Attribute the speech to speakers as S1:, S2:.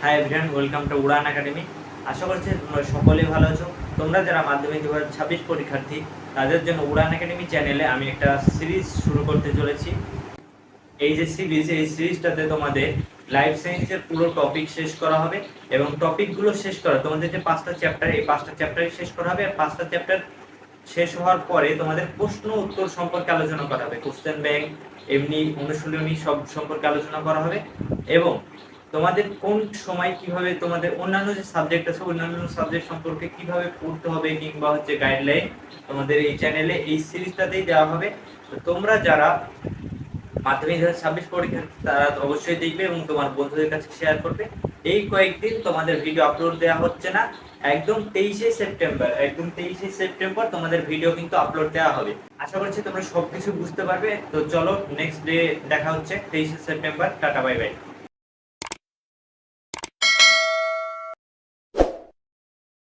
S1: High everyone, welcome to Udaan academy. আশা করছি তোমরা সকলেই ভালো আছো। তোমরা যারা মাধ্যমিক 2026 পরীক্ষার্থী, তাদের জন্য উড়ান একাডেমি চ্যানেলে আমি একটা সিরিজ শুরু করতে চলেছি। এই যে সিরিজ, এই সিরিজটাতে তোমাদের লাইফ সায়েন্সের পুরো টপিক শেষ করা হবে এবং টপিকগুলো শেষ করা তোমাদের যে 5টা চ্যাপ্টার, এই 5টা চ্যাপ্টারই শেষ করা হবে। আর 5টা চ্যাপ্টার শেষ হওয়ার পরে তোমাদের প্রশ্ন উত্তর সম্পর্কে আলোচনা করা হবে, কোশ্চেন ব্যাংক, এমনি অনুশীলনী সব সম্পর্কে আলোচনা করা হবে। এবং তোমাদের কোন সময় কিভাবে তোমাদের অন্যান্য যে সাবজেক্ট আছে, অন্যান্য সাবজেক্ট সম্পর্কে কিভাবে পড়তে হবে কিংবা হচ্ছে গাইডলাইন তোমাদের এই চ্যানেলে এই সিরিজটাতেই দেওয়া হবে। তো তোমরা যারা মাধ্যমিক 2026 পরীক্ষা তারা অবশ্যই দেখবে এবং তোমার বন্ধুদের কাছে শেয়ার করবে। এই কয়েকদিন তোমাদের ভিডিও আপলোড দেওয়া হচ্ছে না, একদম 23শে সেপ্টেম্বর তোমাদের ভিডিও কিন্তু আপলোড দেওয়া হবে। আশা করছি তোমরা সবকিছু বুঝতে পারবে। তো চলো, নেক্সট ডে দেখা হচ্ছে 23শে সেপ্টেম্বর। Tata, bye bye.